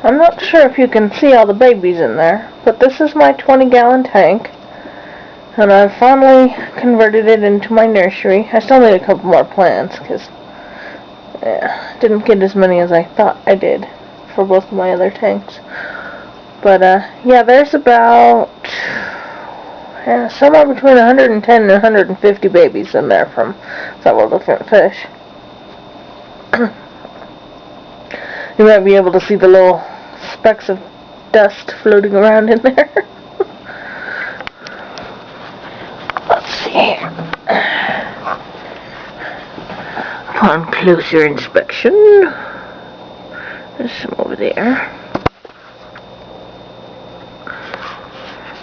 I'm not sure if you can see all the babies in there, but this is my 20-gallon tank, and I've finally converted it into my nursery. I still need a couple more plants, because I didn't get as many as I thought I did for both of my other tanks. But, yeah, there's about somewhere between 110 and 150 babies in there from several different fish. You might be able to see the little specks of dust floating around in there. Let's see here. Upon closer inspection, there's some over there.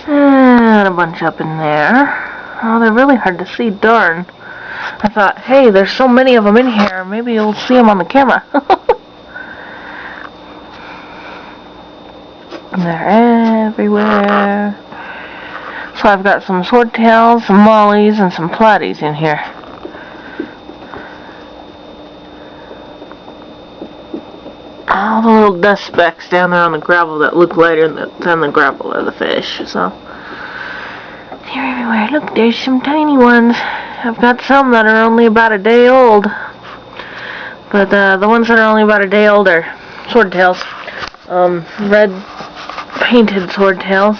And a bunch up in there. Oh, they're really hard to see, darn. I thought, hey, there's so many of them in here, maybe you'll see them on the camera. They're everywhere. So I've got some swordtails, some mollies, and some platies in here. All the little dust specks down there on the gravel that look lighter than the gravel of the fish. So they're everywhere. Look, there's some tiny ones. I've got some that are only about a day old. But the ones that are only about a day old are swordtails. Red painted swordtails.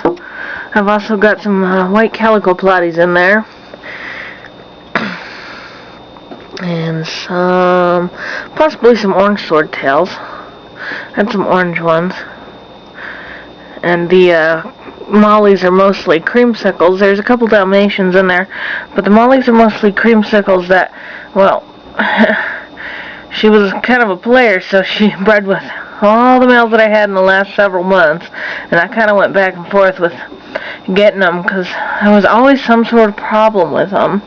I've also got some white calico platies in there. And possibly some orange swordtails. And some orange ones. And the mollies are mostly creamsicles. There's a couple Dalmatians in there, but the mollies are mostly creamsicles that, well, she was kind of a player, so she bred with all the males that I had in the last several months, and I kind of went back and forth with getting them, because there was always some sort of problem with them.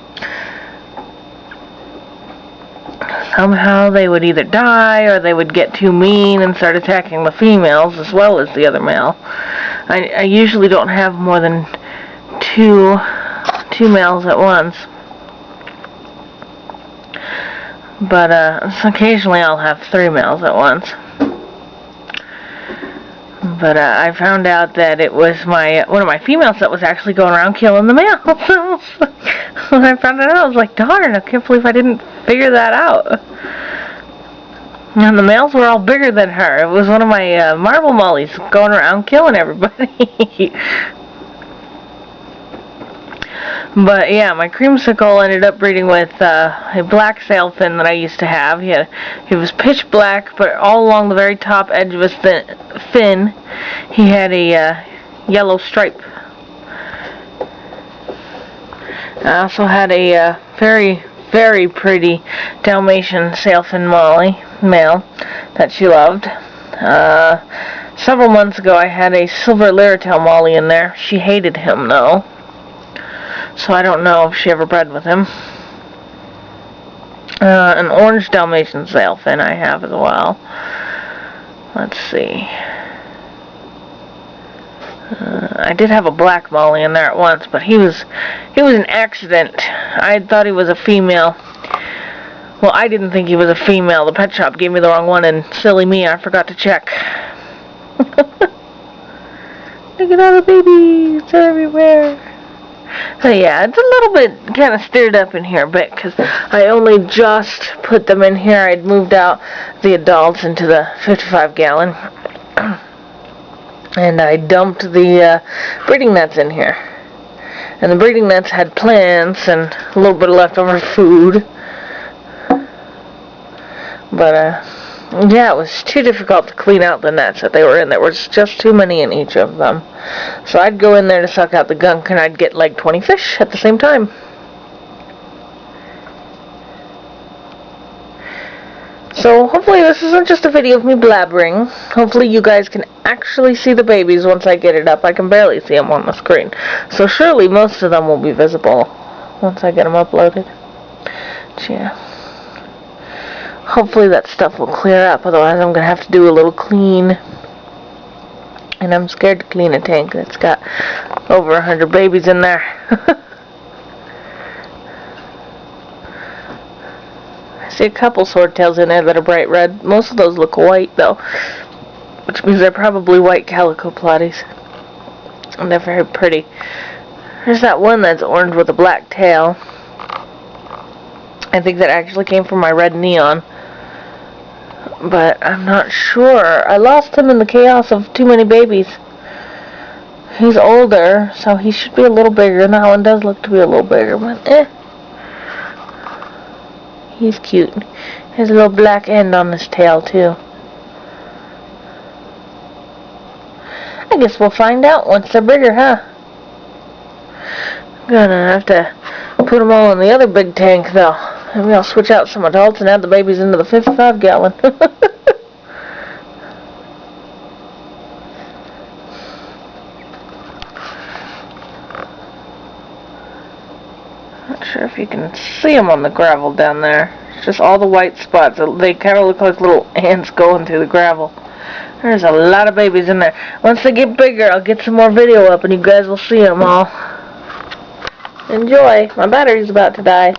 Somehow they would either die, or they would get too mean and start attacking the females as well as the other male. I usually don't have more than two males at once. But occasionally I'll have 3 males at once. But I found out that it was one of my females that was actually going around killing the males. When I found it out, I was like, darn, I can't believe I didn't figure that out. And the males were all bigger than her. It was one of my marble mollies going around killing everybody. But yeah, my creamsicle ended up breeding with a black sailfin that I used to have. He was pitch black, but all along the very top edge of his fin, he had a yellow stripe. I also had a very, very pretty Dalmatian sailfin male that she loved. Several months ago, I had a silver Lyretail molly in there. She hated him, though. So I don't know if she ever bred with him. An orange Dalmatian sailfin I have as well. Let's see. I did have a black molly in there at once, but he was an accident. I thought he was a female. Well, I didn't think he was a female. The pet shop gave me the wrong one, and silly me, I forgot to check. Look at all the babies everywhere. So yeah, it's a little bit kind of stirred up in here a bit, because I only just put them in here. I'd moved out the adults into the 55-gallon. And I dumped the breeding nets in here. And the breeding nets had plants and a little bit of leftover food. But, yeah, it was too difficult to clean out the nets that they were in. There was just too many in each of them. So I'd go in there to suck out the gunk, and I'd get like 20 fish at the same time. So hopefully this isn't just a video of me blabbering. Hopefully you guys can actually see the babies once I get it up. I can barely see them on the screen. So surely most of them will be visible once I get them uploaded. But yeah. Hopefully that stuff will clear up. Otherwise I'm going to have to do a little clean. And I'm scared to clean a tank that's got over 100 babies in there. I see a couple swordtails in there that are bright red. Most of those look white, though. which means they're probably white calico platies. And they're very pretty. There's that one that's orange with a black tail. I think that actually came from my red neon. But I'm not sure. I lost him in the chaos of too many babies. He's older, so he should be a little bigger. And that one does look to be a little bigger, but he's cute. He has a little black end on his tail, too. I guess we'll find out once they're bigger, huh? Gonna have to put them all in the other big tank, though. Maybe I'll switch out some adults and add the babies into the 55-gallon. Not sure if you can see them on the gravel down there. It's just all the white spots. They kind of look like little ants going through the gravel. There's a lot of babies in there. Once they get bigger, I'll get some more video up and you guys will see them all. Enjoy. My battery's about to die.